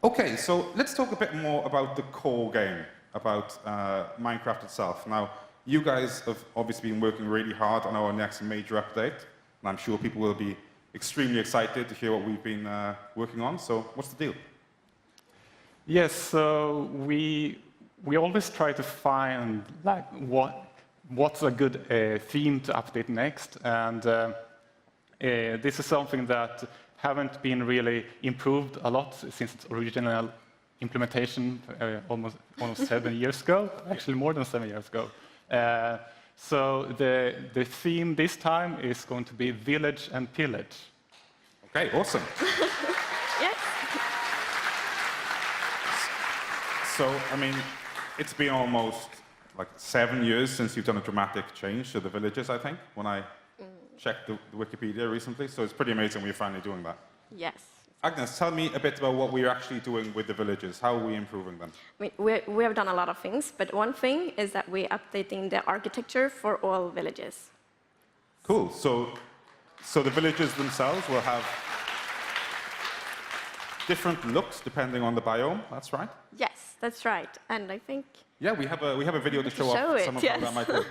Okay, so let's talk a bit more about the core game, about Minecraft itself. Now, you guys have obviously been working really hard on our next major update, and I'm sure people will be extremely excited to hear what we've been working on. So, what's the deal? Yes, so we always try to find like what's a good theme to update next, and this is something that haven't been really improved a lot since its original implementation almost 7 years ago, actually more than 7 years ago. So the theme this time is going to be Village and Pillage. Okay, awesome. Yes. So, I mean, it's been almost like 7 years since you've done a dramatic change to the villages, I think, when I checked the Wikipedia recently. So it's pretty amazing we're finally doing that. Yes. Agnes, tell me a bit about what we're actually doing with the villages. How are we improving them? I mean, we have done a lot of things, but one thing is that we're updating the architecture for all villages. Cool. So the villages themselves will have different looks depending on the biome. That's right. Yes, that's right. And I think yeah, we have a video to show off some of how that might work.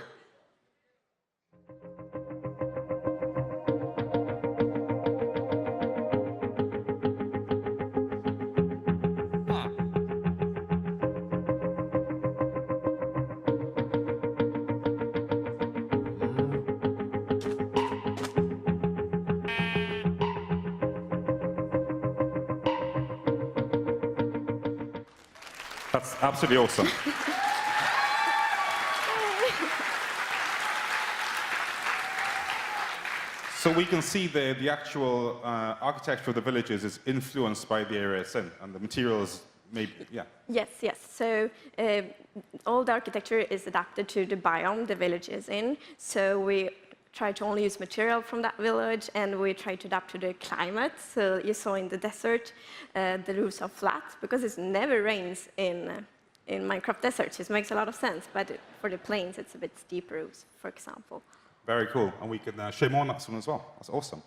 That's absolutely awesome. So we can see the actual architecture of the villages is influenced by the area it's in, and the materials maybe, yeah. yes, yes. So all the architecture is adapted to the biome the village is in. So we try to only use material from that village, and we try to adapt to the climate. So you saw in the desert, the roofs are flat because it never rains in Minecraft deserts. It makes a lot of sense, but for the plains, it's a bit steep roofs, for example. Very cool, and we can share more on that soon as well. That's awesome.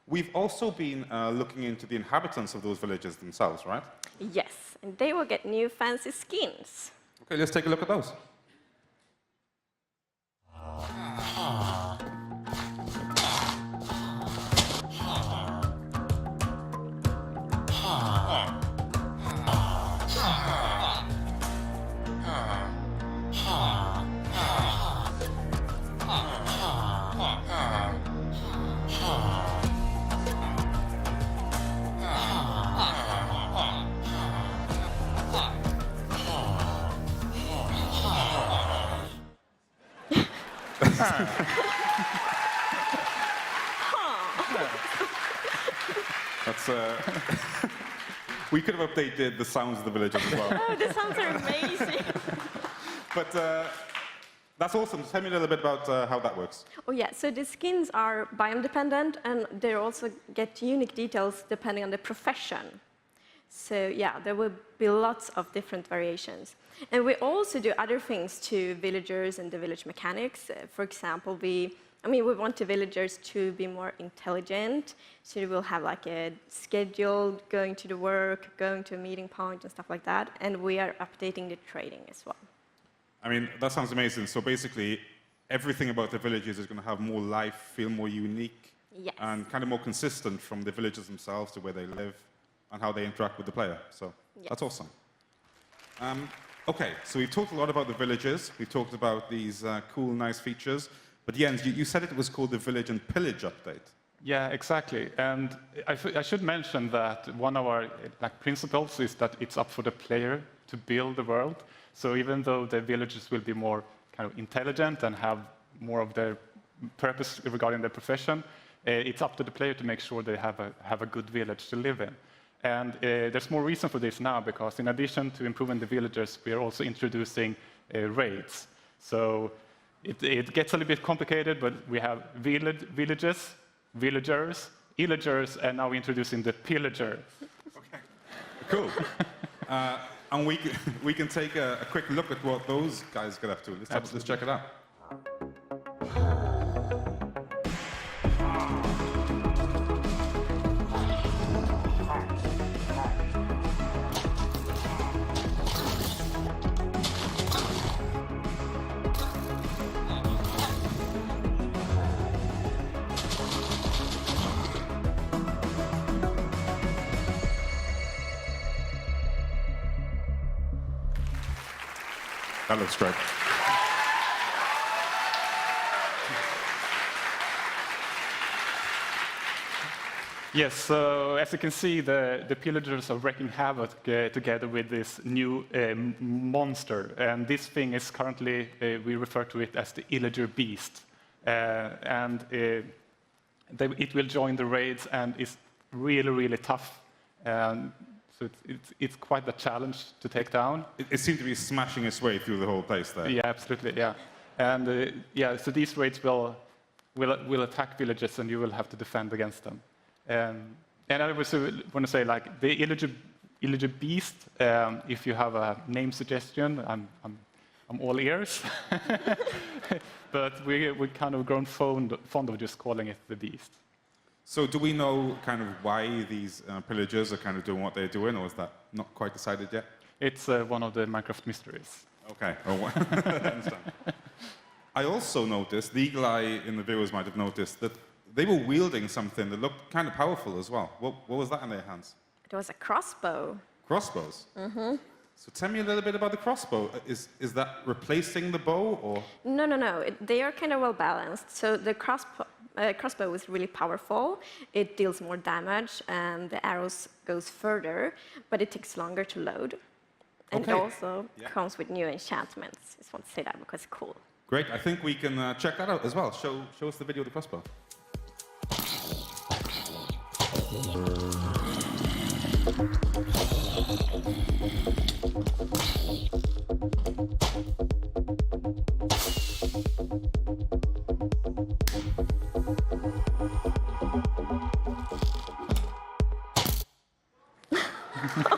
We've also been looking into the inhabitants of those villages themselves, right? Yes, and they will get new fancy skins. Okay, let's take a look at those. That's we could have updated the sounds of the villages as well. Oh, the sounds are amazing. But that's awesome. Tell me a little bit about how that works. Oh yeah, so the skins are biome dependent, and they also get unique details depending on the profession. So yeah, there will be lots of different variations. And we also do other things to villagers and the village mechanics. For example, we want the villagers to be more intelligent, so they will have like a schedule, going to the work, going to a meeting point and stuff like that. And we are updating the trading as well. I mean, that sounds amazing. So basically, everything about the villages is going to have more life, feel more unique, yes, and kind of more consistent from the villagers themselves to where they live and how they interact with the player. So yes, that's awesome. Okay, so we've talked a lot about the villages. We've talked about these cool, nice features. But Jens, you said it was called the Village and Pillage update. Yeah, exactly. And I should mention that one of our principles is that it's up for the player to build the world. So even though the villagers will be more kind of intelligent and have more of their purpose regarding their profession, it's up to the player to make sure they have a good village to live in. And there's more reason for this now, because in addition to improving the villagers, we are also introducing raids. So it gets a little bit complicated, but we have villages, villagers, illagers, and now we're introducing the pillager. Okay, cool. And we can take a quick look at what those guys get up to. Let's check it out. That looks great. Yes, so as you can see, the pillagers are wreaking havoc together with this new monster. And this thing is currently, we refer to it as the Villager beast. It will join the raids and is really, really tough. So it's quite a challenge to take down. It seemed to be smashing its way through the whole place there. Yeah, absolutely, yeah. And yeah, so these raids will attack villages and you will have to defend against them. And I also want to say, like, the Villager beast, if you have a name suggestion, I'm all ears. But we're kind of grown fond of just calling it the beast. So do we know kind of why these pillagers are kind of doing what they're doing, or is that not quite decided yet? It's one of the Minecraft mysteries. Okay. Oh, I understand. I also noticed, the eagle eye in the viewers might have noticed, that they were wielding something that looked kind of powerful as well. What was that in their hands? It was a crossbow. Crossbows? Mm-hmm. So tell me a little bit about the crossbow. Is that replacing the bow, or? No. They are kind of well balanced. So the crossbow is really powerful. It deals more damage, and the arrows goes further, but it takes longer to load. And Okay. it also comes with new enchantments. I just want to say that because it's cool. Great. I think we can check that out as well. Show us the video of the crossbow.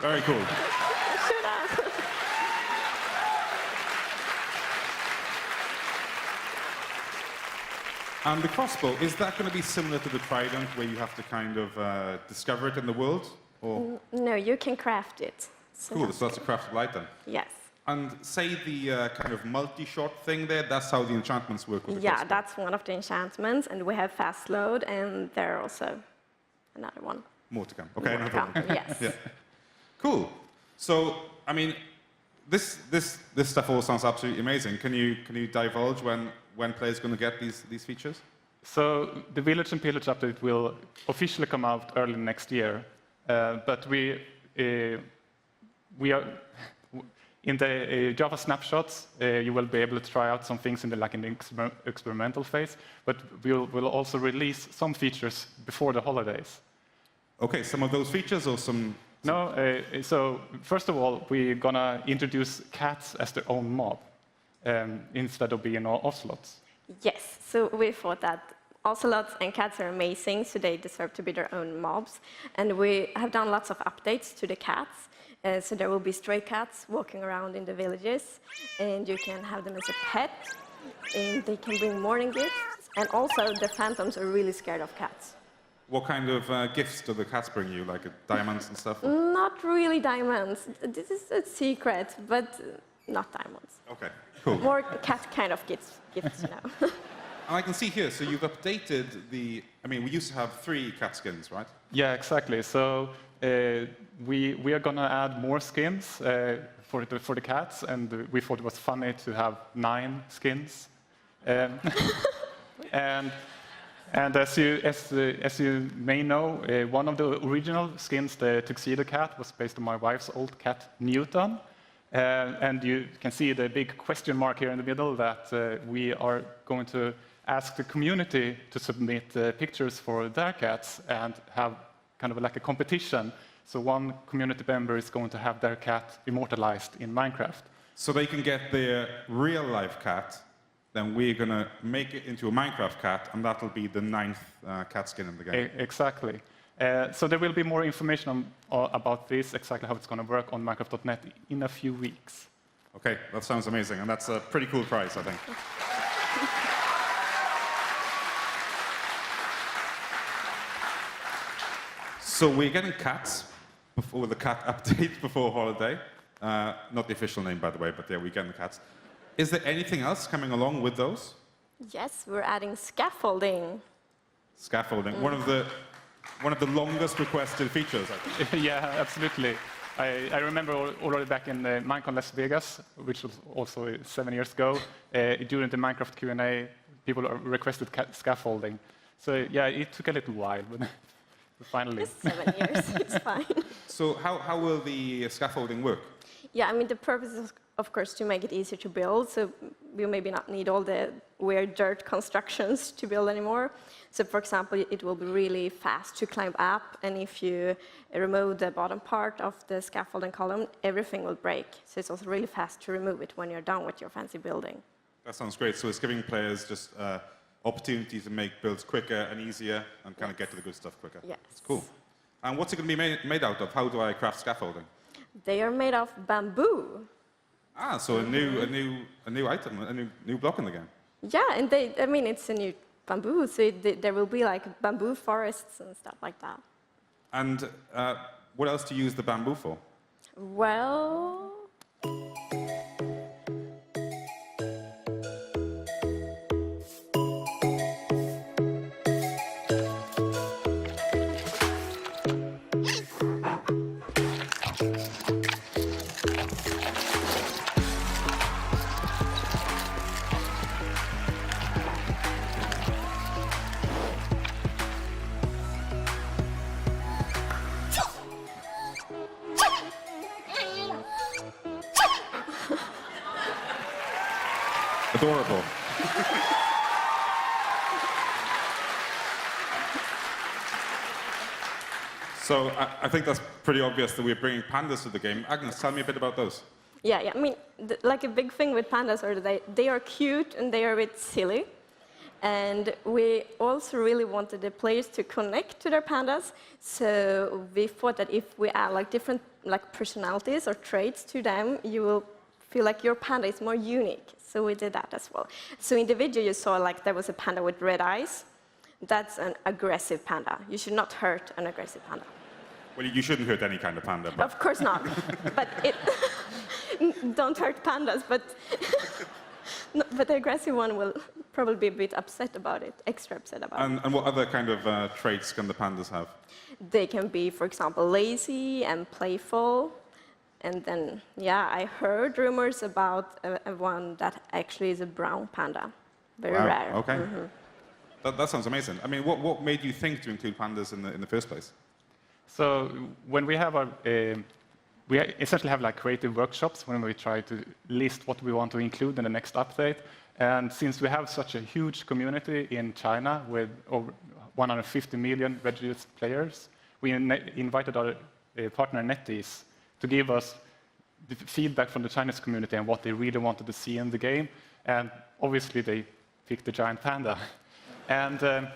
Very cool. And the crossbow, is that going to be similar to the trident, where you have to kind of discover it in the world? Or? No, you can craft it. So Cool, so that's a crafted item. Yes. And say the kind of multi-shot thing there, that's how the enchantments work with the Yeah, crossbow. that's one of the enchantments, and we have fast load, and there are also another one. More to come. Okay, More no to come, problem. yes. Yeah. Cool. So, I mean, this stuff all sounds absolutely amazing. Can you divulge when players are going to get these features? So the Village and Pillage update will officially come out early next year, but we are in the Java snapshots. You will be able to try out some things in the experimental phase, but we'll also release some features before the holidays. Okay, some of those features or some? No, so first of all, we're gonna introduce cats as their own mob instead of being ocelots. Yes, so we thought that ocelots and cats are amazing, so they deserve to be their own mobs. And we have done lots of updates to the cats. So there will be stray cats walking around in the villages, and you can have them as a pet, and they can bring morning gifts. And also, the phantoms are really scared of cats. What kind of gifts do the cats bring you, like diamonds and stuff? Not really diamonds. This is a secret, but not diamonds. Okay, cool. More cat kind of gifts, you know. And I can see here, so you've updated the, I mean, we used to have 3 cat skins, right? Yeah, exactly. So we are going to add more skins for the cats, and we thought it was funny to have 9 skins. And as you may know, one of the original skins, the tuxedo cat, was based on my wife's old cat, Newton. And you can see the big question mark here in the middle that we are going to ask the community to submit pictures for their cats and have kind of like a competition. So one community member is going to have their cat immortalized in Minecraft. So they can get their real-life cat, then we're going to make it into a Minecraft cat, and that'll be the 9th cat skin in the game. Exactly. So there will be more information about this, exactly how it's going to work on Minecraft.net in a few weeks. Okay, that sounds amazing, and that's a pretty cool prize, I think. So we're getting cats before the cat update before holiday. Not the official name, by the way, but yeah, we're getting the cats. Is there anything else coming along with those? Yes, we're adding scaffolding. Scaffolding, one of the longest requested features, I think. Yeah, absolutely. I remember already back in Minecon Las Vegas, which was also 7 years ago, during the Minecraft Q&A, people requested scaffolding. So yeah, it took a little while, but finally. Just 7 years, it's fine. So how will the scaffolding work? Yeah, I mean, the purpose is, of course, to make it easier to build, so you maybe not need all the weird dirt constructions to build anymore. So, for example, it will be really fast to climb up, and if you remove the bottom part of the scaffolding column, everything will break. So it's also really fast to remove it when you're done with your fancy building. That sounds great. So it's giving players just opportunity to make builds quicker and easier and kind of get to the good stuff quicker. Yes. That's cool. And what's it going to be made out of? How do I craft scaffolding? They are made of bamboo. Ah, so a new item, a new block in the game. Yeah, and I mean, it's a new bamboo, so there will be like bamboo forests and stuff like that. And what else do you use the bamboo for? Well, Adorable. So I think that's pretty obvious that we're bringing pandas to the game. Agnes, tell me a bit about those. yeah, I mean, like a big thing with pandas are they are cute and they are a bit silly. And we also really wanted the players to connect to their pandas. So we thought that if we add like different like personalities or traits to them, you will feel like your panda is more unique. So we did that as well. So in the video you saw like there was a panda with red eyes. That's an aggressive panda. You should not hurt an aggressive panda. Well, you shouldn't hurt any kind of panda. But Of course not. But don't hurt pandas. But no, but the aggressive one will probably be a bit upset about it, extra upset about it. And what other kind of traits can the pandas have? They can be, for example, lazy and playful. And then, yeah, I heard rumors about one that actually is a brown panda. Very rare. Okay. That sounds amazing. I mean, what made you think to include pandas in the first place? So when we have our, we essentially have like creative workshops when we try to list what we want to include in the next update. And since we have such a huge community in China with over 150 million registered players, we invited our partner NetEase to give us the feedback from the Chinese community and what they really wanted to see in the game. And obviously they picked the giant panda. And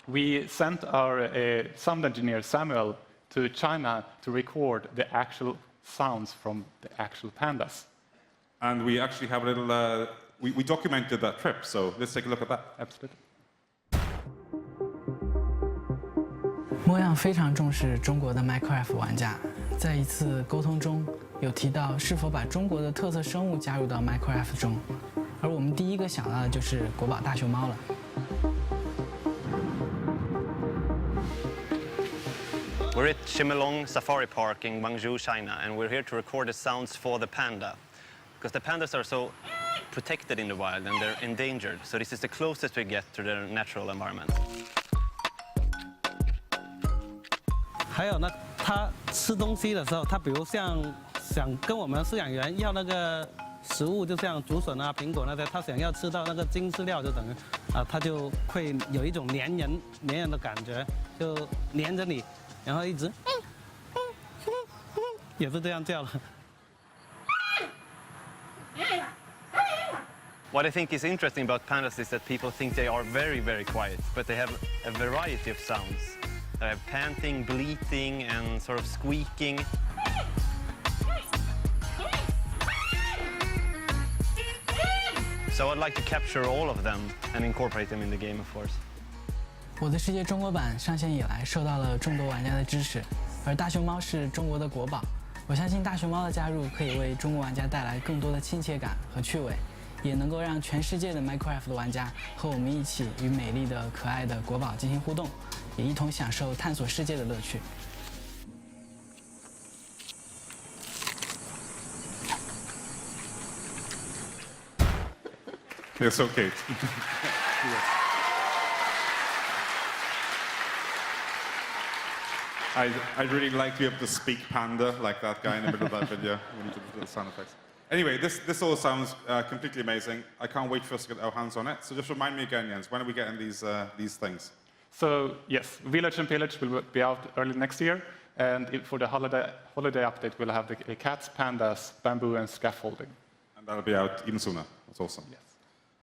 we sent our sound engineer Samuel to China to record the actual sounds from the actual pandas. And we actually have a little, we documented that trip, so let's take a look at that. Absolutely. 莫样非常重视中国的 Minecraft 玩家，在一次沟通中有提到是否把中国的特色生物加入到 Minecraft 中，而我们第一个想到的就是国宝大熊猫了。 We're at Chimelong Safari Park in Guangzhou, China, and we're here to record the sounds for the panda. Because the pandas are so protected in the wild and they're endangered, so this is the closest we get to their natural environment. 还有呢，它吃东西的时候，它比如像想跟我们饲养员要那个食物，就像竹笋啊、苹果那些，它想要吃到那个精饲料，就等于它就会有一种粘人的感觉，就粘着你，然后一直也是这样叫的。 What I think is interesting about pandas is that people think they are very, very quiet, but they have a variety of sounds. They have panting, bleating, and sort of squeaking. So I'd like to capture all of them and incorporate them in the game, of course. 我的世界中国版上线以来，受到了众多玩家的支持，而大熊猫是中国的国宝。我相信大熊猫的加入可以为中国玩家带来更多的亲切感和趣味，也能够让全世界的 Minecraft 的玩家和我们一起与美丽的、可爱的国宝进行互动，也一同享受探索世界的乐趣。They're so cute. I'd really like to be able to speak Panda like that guy in the middle of that video when he did the sound effects. Anyway, this all sounds completely amazing. I can't wait for us to get our hands on it. So just remind me again, Jens, when are we getting these things? So yes, Village and Pillage will be out early next year. And for the holiday update, we'll have the cats, pandas, bamboo, and scaffolding. And that'll be out even sooner. That's awesome. Yes.